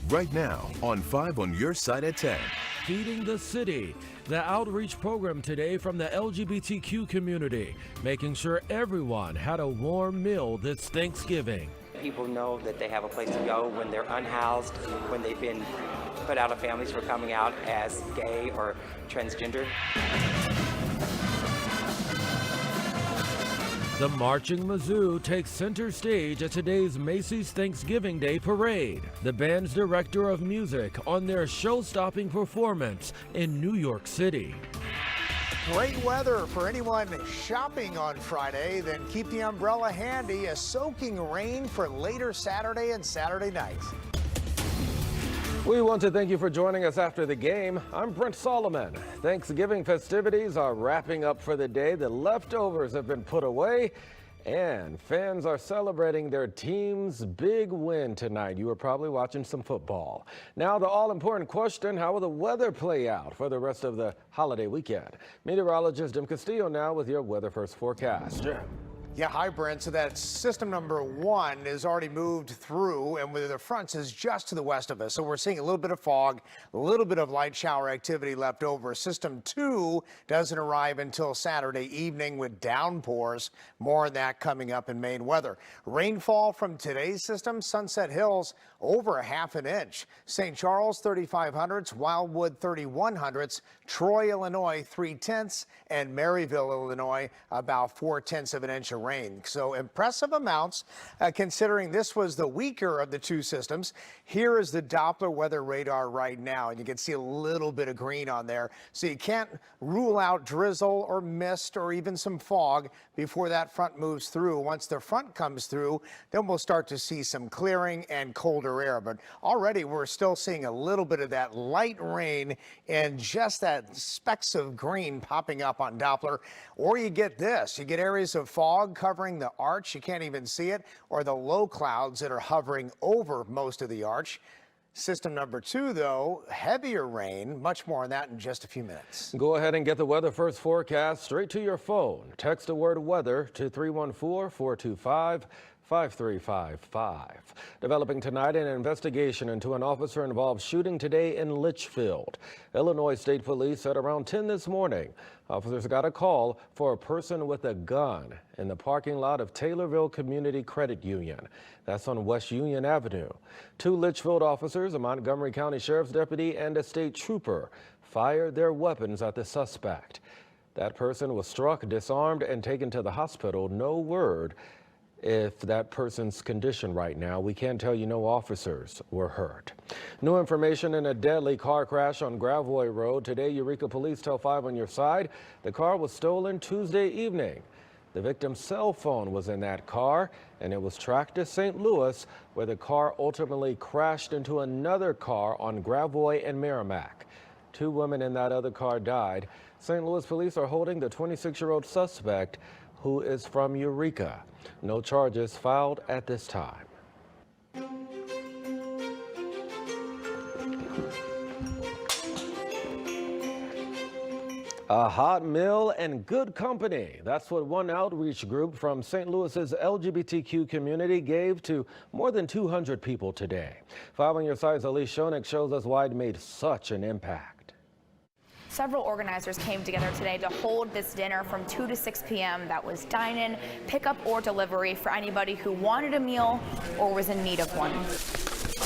right now on 5 on your side at 10. Feeding the City, the outreach program today from the LGBTQ community, making sure everyone had a warm meal this Thanksgiving. People know that they have a place to go when they're unhoused, when they've been put out of families for coming out as gay or transgender. The Marching Mizzou takes center stage at today's Macy's Thanksgiving Day Parade. The band's director of music on their show-stopping performance in New York City. Great weather for anyone shopping on Friday. Then keep the umbrella handy. A soaking rain for later Saturday and Saturday night. We want to thank you for joining us after the game. I'm Brent Solomon. Thanksgiving festivities are wrapping up for the day. The leftovers have been put away, and fans are celebrating their team's big win tonight. You were probably watching some football. Now, the all-important question, how will the weather play out for the rest of the holiday weekend? Meteorologist Jim Castillo now with your Weather First forecast. Yeah, hi, Brent. So that system number 1 is already moved through, and with the fronts is just to the west of us. So we're seeing a little bit of fog, a little bit of light shower activity left over. System 2 doesn't arrive until Saturday evening with downpours. More on that coming up in Maine weather. Rainfall from today's system, Sunset Hills over a half an inch. St. Charles 3,500ths, Wildwood 3,100ths, Troy, Illinois 3/10ths, and Maryville, Illinois about 4/10ths of an inch of rain. So impressive amounts considering this was the weaker of the two systems. Here is the Doppler weather radar right now, and you can see a little bit of green on there. So you can't rule out drizzle or mist or even some fog before that front moves through. Once the front comes through, then we'll start to see some clearing and colder air. But already we're still seeing a little bit of that light rain and just that specks of green popping up on Doppler. Or you get this, you get areas of fog covering the arch, you can't even see it, or the low clouds that are hovering over most of the arch. System number 2, though, heavier rain. Much more on that in just a few minutes. Go ahead and get the Weather First forecast straight to your phone. Text the word weather to 314-425-5355. Developing tonight, an investigation into an officer-involved shooting today in Litchfield. Illinois State Police said around 10 this morning, officers got a call for a person with a gun in the parking lot of Taylorville Community Credit Union. That's on West Union Avenue. 2 Litchfield officers, a Montgomery County Sheriff's deputy and a state trooper, fired their weapons at the suspect. That person was struck, disarmed, and taken to the hospital. No word if that person's condition right now. We can't tell you no officers were hurt. New information in a deadly car crash on Gravois Road. Today, Eureka police tell 5 on your side the car was stolen Tuesday evening. The victim's cell phone was in that car, and it was tracked to St. Louis, where the car ultimately crashed into another car on Gravois and Merrimack. 2 women in that other car died. St. Louis police are holding the 26-year-old suspect, who is from Eureka. No charges filed at this time. A hot meal and good company. That's what one outreach group from St. Louis's LGBTQ community gave to more than 200 people today. 5 on your side's Elise Schoenig shows us why it made such an impact. Several organizers came together today to hold this dinner from 2 to 6 p.m. That was dine-in, pickup, or delivery for anybody who wanted a meal or was in need of one.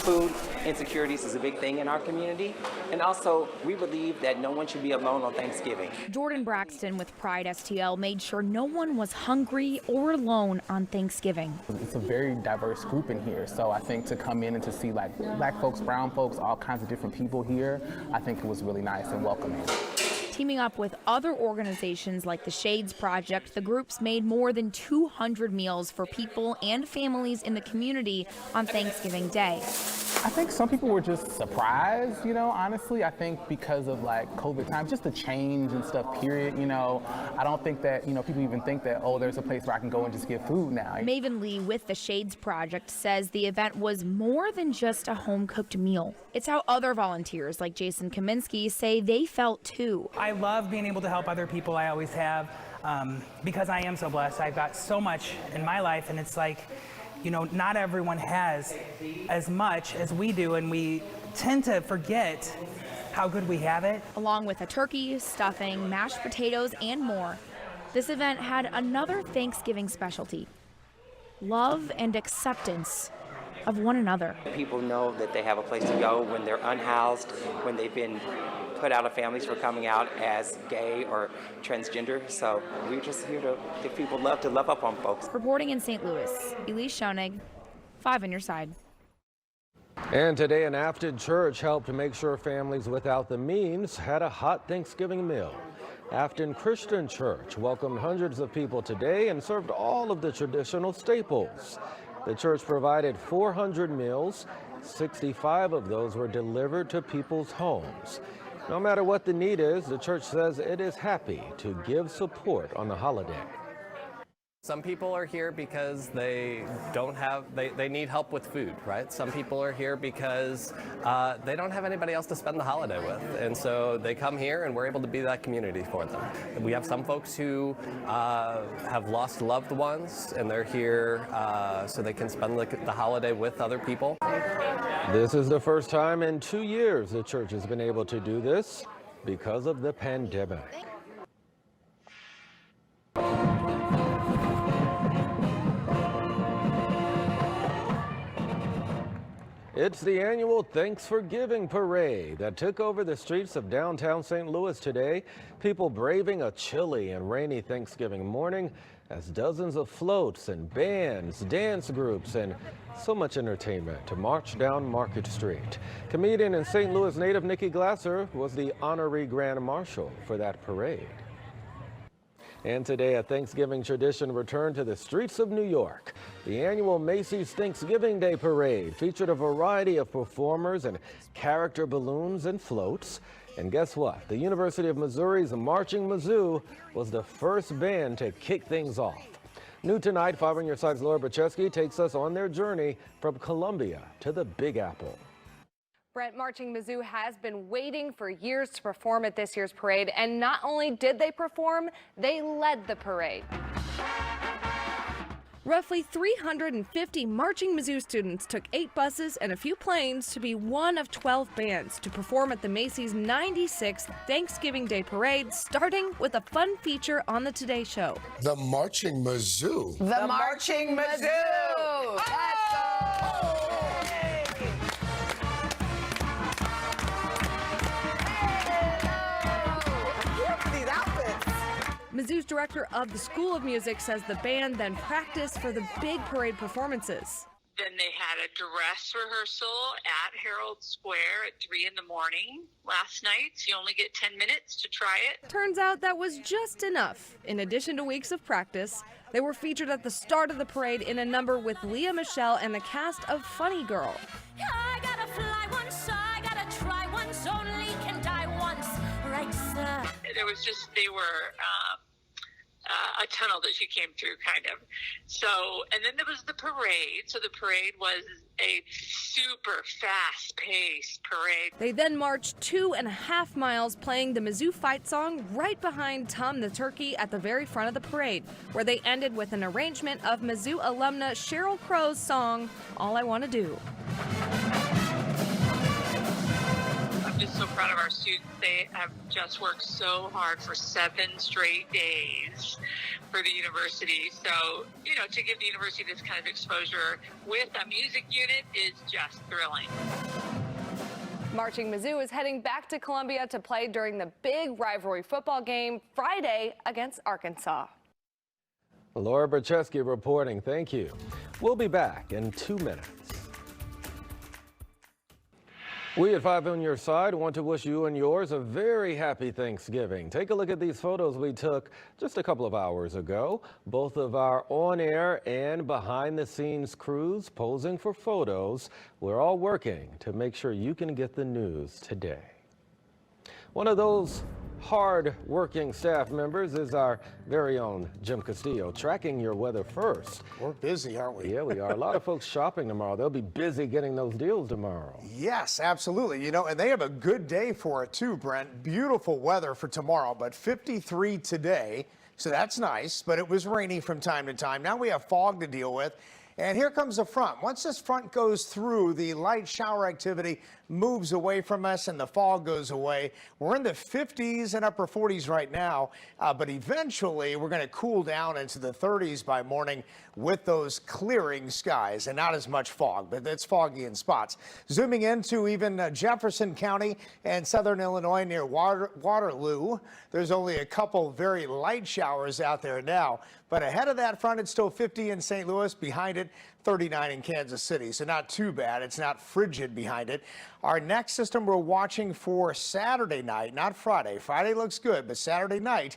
Food insecurities is a big thing in our community, and also we believe that no one should be alone on Thanksgiving. Jordan Braxton with Pride STL made sure no one was hungry or alone on Thanksgiving. It's a very diverse group in here, so I think to come in and to see like black folks, brown folks, all kinds of different people here, I think it was really nice and welcoming. Teaming up with other organizations like the Shades Project, the groups made more than 200 meals for people and families in the community on Thanksgiving Day. I think some people were just surprised, you know, honestly. I think because of like COVID times, just the change and stuff, period, you know. I don't think that, you know, people even think that, oh, there's a place where I can go and just get food now. Maven Lee with the Shades Project says the event was more than just a home-cooked meal. It's how other volunteers like Jason Kaminsky say they felt too. I love being able to help other people. I always have, because I am so blessed. I've got so much in my life, and it's like, You know, not everyone has as much as we do, and we tend to forget how good we have it. Along with a turkey, stuffing, mashed potatoes, and more, this event had another Thanksgiving specialty: love and acceptance of one another. People know that they have a place to go when they're unhoused, when they've been put out of families for coming out as gay or transgender. So we're just here to give people love, to love up on folks. Reporting in St. Louis, Elise Schoenig, 5 on your side. And today, an Afton church helped make sure families without the means had a hot Thanksgiving meal. Afton Christian Church welcomed hundreds of people today and served all of the traditional staples. The church provided 400 meals. 65 of those were delivered to people's homes. No matter what the need is, the church says it is happy to give support on the holiday. Some people are here because they need help with food, right? Some people are here because they don't have anybody else to spend the holiday with. And so they come here and we're able to be that community for them. We have some folks who have lost loved ones and they're here so they can spend the holiday with other people. This is the first time in 2 years the church has been able to do this because of the pandemic. It's the annual Thanks for Giving parade that took over the streets of downtown St. Louis today. People braving a chilly and rainy Thanksgiving morning as dozens of floats and bands, dance groups, and so much entertainment to march down Market Street. Comedian and St. Louis native Nikki Glasser was the honorary grand marshal for that parade. And today, a Thanksgiving tradition returned to the streets of New York. The annual Macy's Thanksgiving Day Parade featured a variety of performers and character balloons and floats. And guess what? The University of Missouri's Marching Mizzou was the first band to kick things off. New tonight, 5 on your side's Laura Bacheski takes us on their journey from Columbia to the Big Apple. Brent, Marching Mizzou has been waiting for years to perform at this year's parade, and not only did they perform, they led the parade. Roughly 350 Marching Mizzou students took 8 buses and a few planes to be one of 12 bands to perform at the Macy's 96th Thanksgiving Day Parade, starting with a fun feature on the Today Show. The Marching Mizzou. The Marching Mizzou! Let's go! Mizzou's director of the School of Music says the band then practiced for the big parade performances. Then they had a dress rehearsal at Herald Square at 3 in the morning last night. So you only get 10 minutes to try it. Turns out that was just enough. In addition to weeks of practice, they were featured at the start of the parade in a number with Leah Michelle and the cast of Funny Girl. I gotta fly once, I gotta try once, only can die once, right, sir? There was just, they were a tunnel that she came through, kind of. So, and then there was the parade. So the parade was a super fast-paced parade. They then marched 2.5 miles playing the Mizzou fight song right behind Tom the Turkey at the very front of the parade, where they ended with an arrangement of Mizzou alumna Sheryl Crow's song, All I Want to Do. I'm just so proud of our students. They have just worked so hard for 7 straight days for the university. So, you know, to give the university this kind of exposure with a music unit is just thrilling. Marching Mizzou is heading back to Columbia to play during the big rivalry football game Friday against Arkansas. Laura Bacheski reporting. Thank you. We'll be back in 2 minutes. We at 5 on your side want to wish you and yours a very happy Thanksgiving. Take a look at these photos we took just a couple of hours ago. Both of our on-air and behind-the-scenes crews posing for photos. We're all working to make sure you can get the news today. One of those hard-working staff members is our very own Jim Castillo, tracking your weather first. We're busy, aren't we? Yeah, we are. A lot of folks shopping tomorrow. They'll be busy getting those deals tomorrow. Yes, absolutely. You know, and they have a good day for it too, Brent. Beautiful weather for tomorrow, but 53 today, so that's nice, but it was rainy from time to time. Now we have fog to deal with. And here comes a front. Once this front goes through, the light shower activity moves away from us and the fog goes away. We're in the 50s and upper 40s right now, but eventually we're going to cool down into the 30s by morning with those clearing skies and not as much fog, but it's foggy in spots. Zooming into even Jefferson County and southern Illinois near Waterloo, there's only a couple very light showers out there now, but ahead of that front, it's still 50 in St. Louis. Behind it, 39 in Kansas City, so not too bad. It's not frigid behind it. Our next system we're watching for Saturday night, not Friday. Friday looks good, but Saturday night,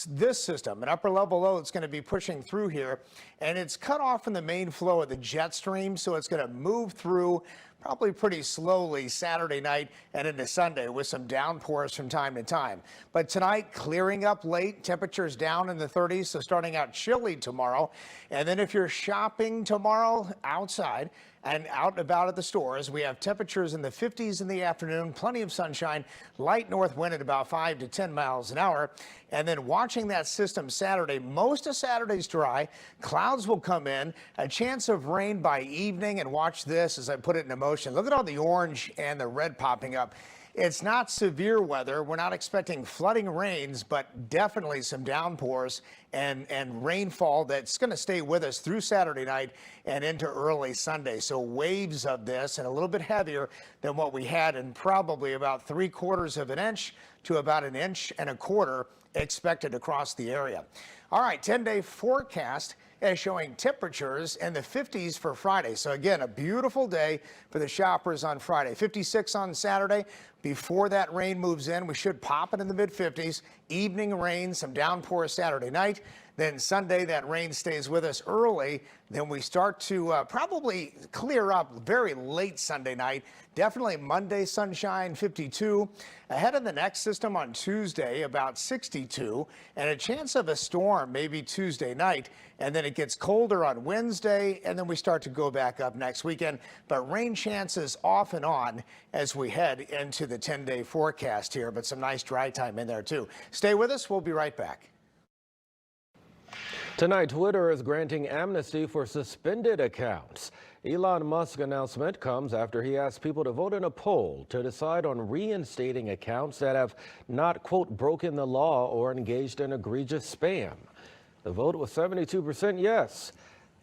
this system, an upper level low, it's going to be pushing through here, and it's cut off from the main flow of the jet stream, so it's going to move through probably pretty slowly Saturday night and into Sunday with some downpours from time to time. But tonight, clearing up late, temperatures down in the 30s, so starting out chilly tomorrow. And then if you're shopping tomorrow outside and out and about at the stores, we have temperatures in the 50s in the afternoon, plenty of sunshine, light north wind at about 5 to 10 miles an hour. And then watching that system Saturday, most of Saturday's dry. Clouds will come in, a chance of rain by evening. And watch this as I put it in motion. Look at all the orange and the red popping up. It's not severe weather. We're not expecting flooding rains, but definitely some downpours and rainfall that's going to stay with us through Saturday night and into early Sunday. So waves of this and a little bit heavier than what we had, and probably about 3/4 of an inch to about 1.25 inches expected across the area. All right, 10-day forecast is showing temperatures in the 50s for Friday. So again, a beautiful day for the shoppers on Friday. 56 on Saturday. Before that rain moves in, we should pop it in the mid-50s. Evening rain, some downpours Saturday night. Then Sunday, that rain stays with us early. Then we start to probably clear up very late Sunday night. Definitely Monday, sunshine, 52. Ahead of the next system on Tuesday, about 62. And a chance of a storm maybe Tuesday night. And then it gets colder on Wednesday, and then we start to go back up next weekend. But rain chances off and on as we head into the 10-day forecast here. But some nice dry time in there, too. Stay with us. We'll be right back. Tonight, Twitter is granting amnesty for suspended accounts. Elon Musk's announcement comes after he asked people to vote in a poll to decide on reinstating accounts that have not, quote, broken the law or engaged in egregious spam. The vote was 72% yes.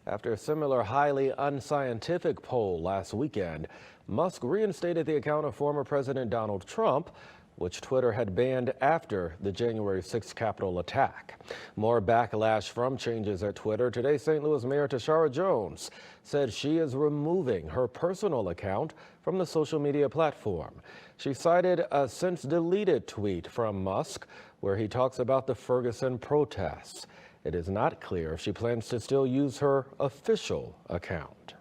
After a similar highly unscientific poll last weekend, Musk reinstated the account of former President Donald Trump, which Twitter had banned after the January 6th Capitol attack. More backlash from changes at Twitter. Today, St. Louis Mayor Tishaura Jones said she is removing her personal account from the social media platform. She cited a since-deleted tweet from Musk where he talks about the Ferguson protests. It is not clear if she plans to still use her official account.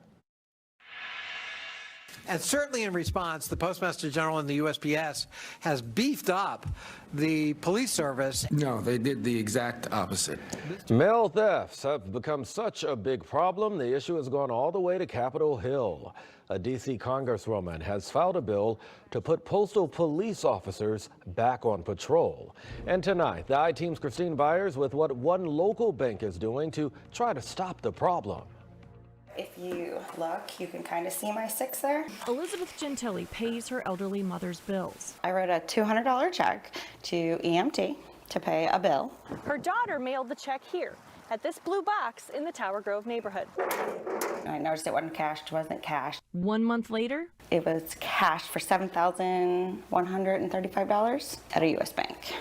And certainly in response, the Postmaster General and the USPS has beefed up the police service. No, they did the exact opposite. Mail thefts have become such a big problem, the issue has gone all the way to Capitol Hill. A D.C. congresswoman has filed a bill to put postal police officers back on patrol. And tonight, the I-Team's Christine Byers with what one local bank is doing to try to stop the problem. If you look, you can kind of see my 6 there. Elizabeth Gentili pays her elderly mother's bills. I wrote a $200 check to EMT to pay a bill. Her daughter mailed the check here at this blue box in the Tower Grove neighborhood. I noticed it wasn't cashed, 1 month later, it was cashed for $7,135 at a U.S. bank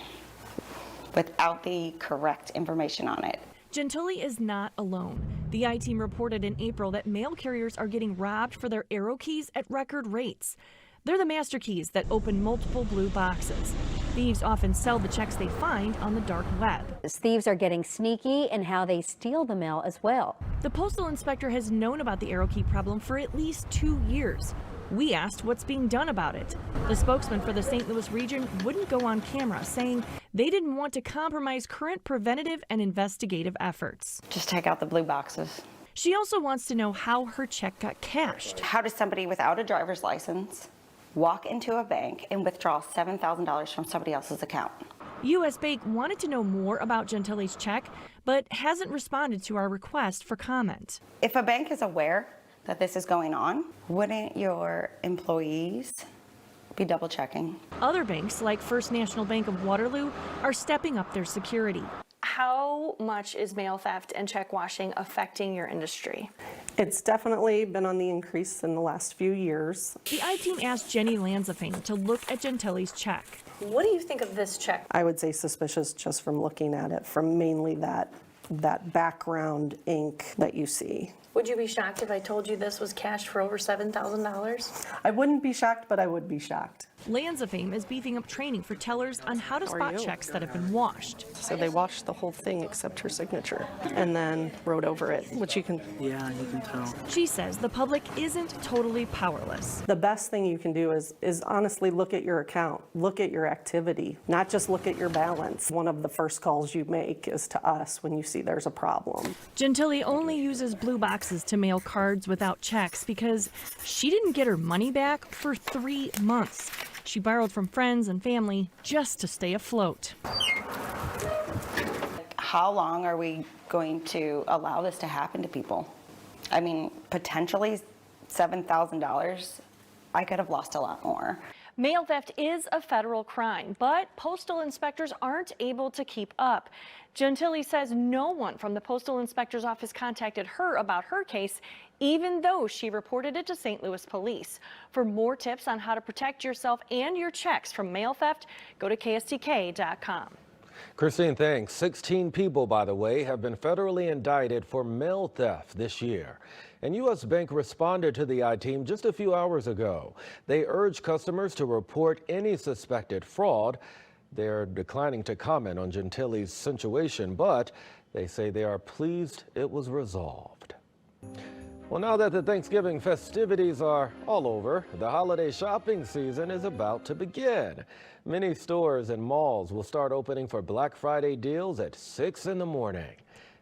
without the correct information on it. Gentili is not alone. The I-Team reported in April that mail carriers are getting robbed for their arrow keys at record rates. They're the master keys that open multiple blue boxes. Thieves often sell the checks they find on the dark web. Thieves are getting sneaky in how they steal the mail as well. The postal inspector has known about the arrow key problem for at least 2 years. We asked what's being done about it. The spokesman for the St. Louis region wouldn't go on camera, saying they didn't want to compromise current preventative and investigative efforts. Just take out the blue boxes. She also wants to know how her check got cashed. How does somebody without a driver's license walk into a bank and withdraw $7,000 from somebody else's account? U.S. Bank wanted to know more about Gentili's check, but hasn't responded to our request for comment. If a bank is aware that this is going on, wouldn't your employees be double checking? Other banks, like First National Bank of Waterloo, are stepping up their security. How much is mail theft and check washing affecting your industry? It's definitely been on the increase in the last few years. The I-Team asked Jenny Lanzafame to look at Gentili's check. What do you think of this check? I would say suspicious just from looking at it, from mainly that background ink that you see. Would you be shocked if I told you this was cashed for over $7,000? I wouldn't be shocked, but I would be shocked. Lanzafame is beefing up training for tellers on how to spot checks that have been washed. So they washed the whole thing except her signature and then wrote over it, which you can... Yeah, you can tell. She says the public isn't totally powerless. The best thing you can do is honestly look at your account, look at your activity, not just look at your balance. One of the first calls you make is to us when you see there's a problem. Gentili only uses blue boxes to mail cards without checks because she didn't get her money back for 3 months. She borrowed from friends and family just to stay afloat. How long are we going to allow this to happen to people? I mean, potentially $7,000. I could have lost a lot more. Mail theft is a federal crime, but postal inspectors aren't able to keep up. Gentili says no one from the postal inspector's office contacted her about her case, even though she reported it to St. Louis police. For more tips on how to protect yourself and your checks from mail theft, go to KSTK.com. Christine, thanks. 16 people, by the way, have been federally indicted for mail theft this year. And U.S. Bank responded to the I-Team just a few hours ago. They urged customers to report any suspected fraud. They're declining to comment on Gentili's situation, but they say they are pleased it was resolved. Well, now that the Thanksgiving festivities are all over, the holiday shopping season is about to begin. Many stores and malls will start opening for Black Friday deals at 6 in the morning.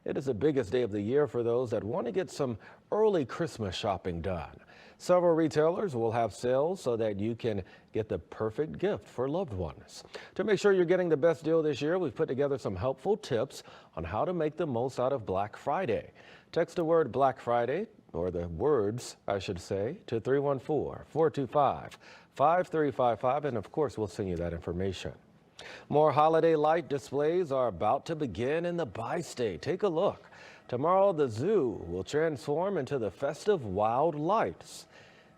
It is the biggest day of the year for those that want to get some early Christmas shopping done. Several retailers will have sales so that you can get the perfect gift for loved ones. To make sure you're getting the best deal this year, we've put together some helpful tips on how to make the most out of Black Friday. Text the word Black Friday, or the words, I should say, to 314-425-5355, and of course, we'll send you that information. More holiday light displays are about to begin in the Bi-State. Take a look. Tomorrow, the zoo will transform into the festive wild lights.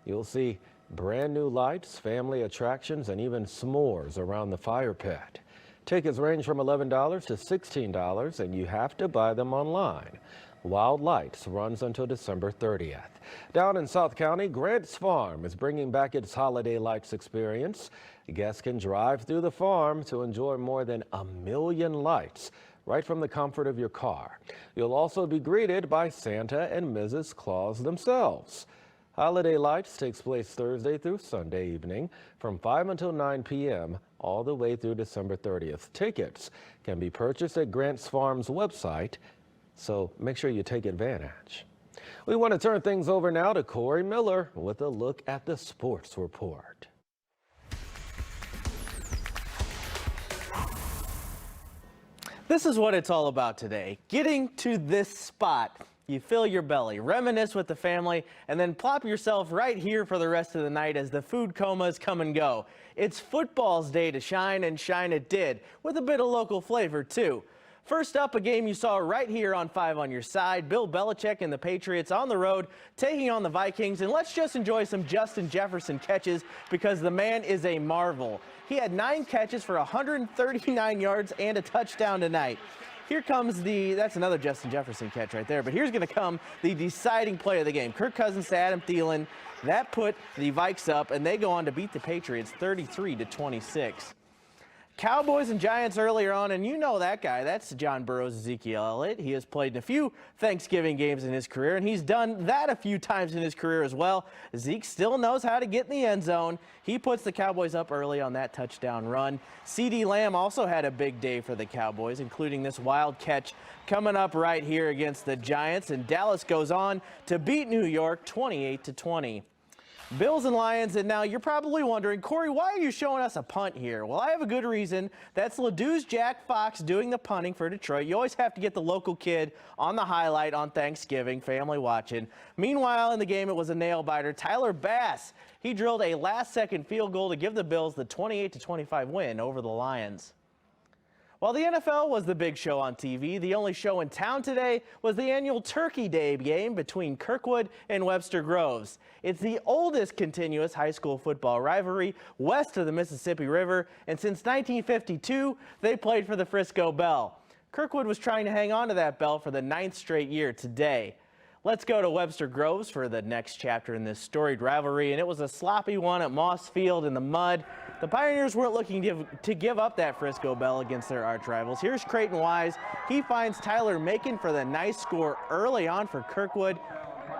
You'll see brand new lights, family attractions, and even s'mores around the fire pit. Tickets range from $11 to $16, and you have to buy them online. Wild Lights runs until December 30th. Down in South County, Grants Farm is bringing back its holiday lights experience. Guests can drive through the farm to enjoy more than 1 million lights right from the comfort of your car. You'll also be greeted by Santa and Mrs. Claus themselves. Holiday Lights takes place Thursday through Sunday evening from 5 until 9 p.m. all the way through December 30th. Tickets can be purchased at Grants Farm's website, so make sure you take advantage. We want to turn things over now to Corey Miller with a look at the sports report. This is what it's all about today. Getting to this spot. You fill your belly, reminisce with the family, and then plop yourself right here for the rest of the night as the food comas come and go. It's football's day to shine, and shine it did, with a bit of local flavor too. First up, a game you saw right here on 5 on Your Side. Bill Belichick and the Patriots on the road taking on the Vikings. And let's just enjoy some Justin Jefferson catches because the man is a marvel. He had 9 catches for 139 yards and a touchdown tonight. Here comes that's another Justin Jefferson catch right there. But here's going to come the deciding play of the game. Kirk Cousins to Adam Thielen. That put the Vikes up, and they go on to beat the Patriots 33-26. Cowboys and Giants earlier on, and you know that guy. That's John Burrow's Ezekiel Elliott. He has played in a few Thanksgiving games in his career, and he's done that a few times in his career as well. Zeke still knows how to get in the end zone. He puts the Cowboys up early on that touchdown run. CeeDee Lamb also had a big day for the Cowboys, including this wild catch coming up right here against the Giants, and Dallas goes on to beat New York 28-20. Bills and Lions, and now you're probably wondering, Corey, why are you showing us a punt here? Well, I have a good reason. That's Ladou's Jack Fox doing the punting for Detroit. You always have to get the local kid on the highlight on Thanksgiving, family watching. Meanwhile, in the game, it was a nail-biter. Tyler Bass, he drilled a last-second field goal to give the Bills the 28-25 win over the Lions. While the NFL was the big show on TV, the only show in town today was the annual Turkey Day game between Kirkwood and Webster Groves. It's the oldest continuous high school football rivalry west of the Mississippi River, and since 1952, they played for the Frisco Bell. Kirkwood was trying to hang on to that bell for the 9th straight year today. Let's go to Webster Groves for the next chapter in this storied rivalry, and it was a sloppy one at Moss Field in the mud. The Pioneers weren't looking to give up that Frisco Bell against their arch rivals. Here's Creighton Wise. He finds Tyler Macon for the nice score early on for Kirkwood.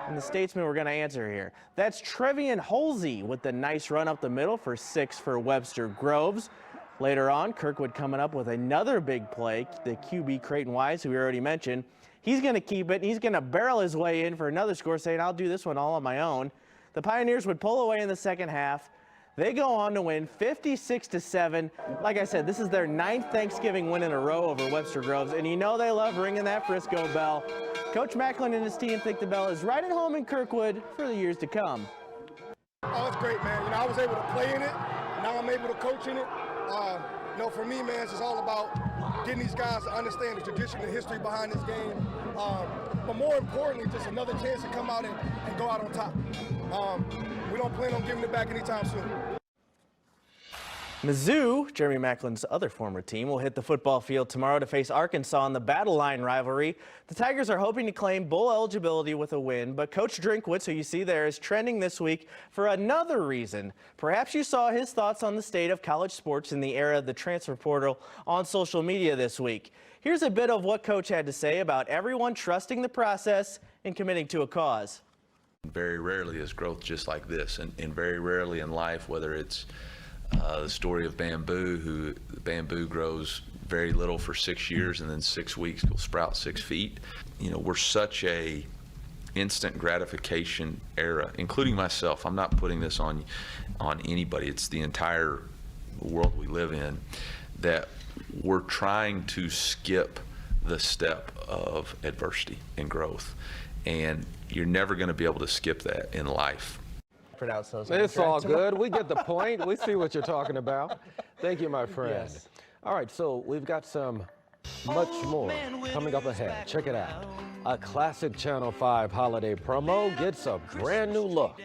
And the statesmen were going to answer here. That's Trevian Holsey with the nice run up the middle for 6 for Webster Groves. Later on, Kirkwood coming up with another big play. The QB Creighton Wise, who we already mentioned, he's going to keep it, and he's going to barrel his way in for another score, saying, I'll do this one all on my own. The Pioneers would pull away in the second half. They go on to win 56-7. Like I said, this is their 9th Thanksgiving win in a row over Webster Groves, and you know they love ringing that Frisco Bell. Coach Macklin and his team think the Bell is right at home in Kirkwood for the years to come. Oh, it's great, man. You know, I was able to play in it. Now I'm able to coach in it. You know, for me, man, it's just all about getting these guys to understand the tradition and history behind this game. But more importantly, just another chance to come out and go out on top. We don't plan on giving it back anytime soon. Mizzou, Jeremy Macklin's other former team, will hit the football field tomorrow to face Arkansas in the Battle Line rivalry. The Tigers are hoping to claim bowl eligibility with a win, but Coach Drinkwitz, who you see there, is trending this week for another reason. Perhaps you saw his thoughts on the state of college sports in the era of the transfer portal on social media this week. Here's a bit of what Coach had to say about everyone trusting the process and committing to a cause. Very rarely is growth just like this, and very rarely in life, whether it's the story of bamboo, who bamboo grows very little for 6 years and then 6 weeks will sprout 6 feet. You know, we're such a instant gratification era, including myself. I'm not putting this on anybody. It's the entire world we live in, that we're trying to skip the step of adversity and growth. And you're never going to be able to skip that in life. Pronounce those. It's all good. We get the point. We see what you're talking about. Thank you, my friend. Yes. All right, so we've got much more coming up ahead. Check it out. A classic Channel 5 holiday promo gets a brand new look.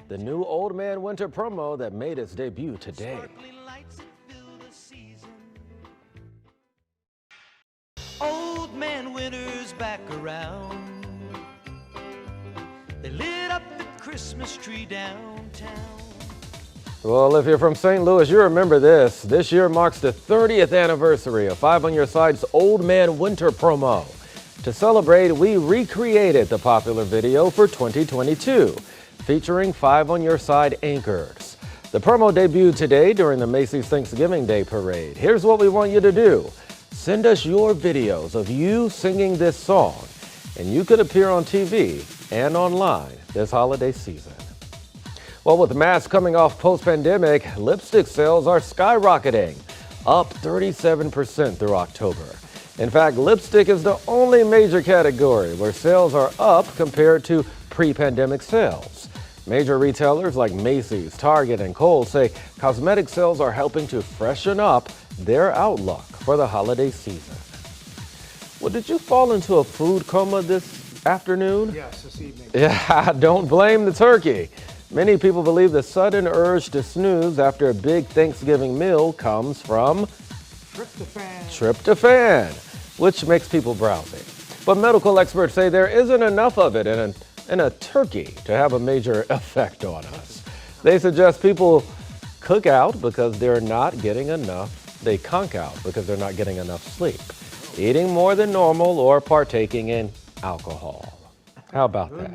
The new Old Man Winter promo that made its debut today. Old Man Winter's back around. They lit up the Christmas tree downtown. Well, if you're from St. Louis, you remember this. This year marks the 30th anniversary of 5 on Your Side's Old Man Winter promo. To celebrate, we recreated the popular video for 2022, featuring 5 on Your Side anchors. The promo debuted today during the Macy's Thanksgiving Day Parade. Here's what we want you to do. Send us your videos of you singing this song, and you could appear on TV and online this holiday season. Well, with masks coming off post-pandemic, lipstick sales are skyrocketing, up 37% through October. In fact, lipstick is the only major category where sales are up compared to pre-pandemic sales. Major retailers like Macy's, Target, and Kohl's say cosmetic sales are helping to freshen up their outlook for the holiday season. Well, did you fall into a food coma this afternoon? Yes, this evening. Yeah, don't blame the turkey. Many people believe the sudden urge to snooze after a big Thanksgiving meal comes from tryptophan, which makes people drowsy. But medical experts say there isn't enough of it in a turkey to have a major effect on us. They suggest people cook out because they're not getting enough. They conk out because they're not getting enough sleep, eating more than normal, or partaking in alcohol. How about that?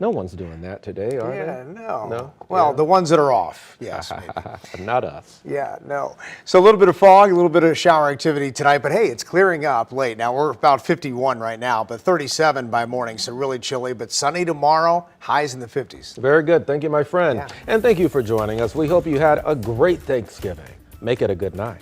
No one's doing that today, are Yeah, they? no. No? Well, Yeah. the ones that are off, yes, maybe. Not us. Yeah, no. So a little bit of fog, a little bit of shower activity tonight, but hey, it's clearing up late. Now we're about 51 right now, but 37 by morning, so really chilly, but sunny tomorrow, highs in the 50s. Very good. Thank you, my friend. Yeah. And thank you for joining us. We hope you had a great Thanksgiving. Make it a good night.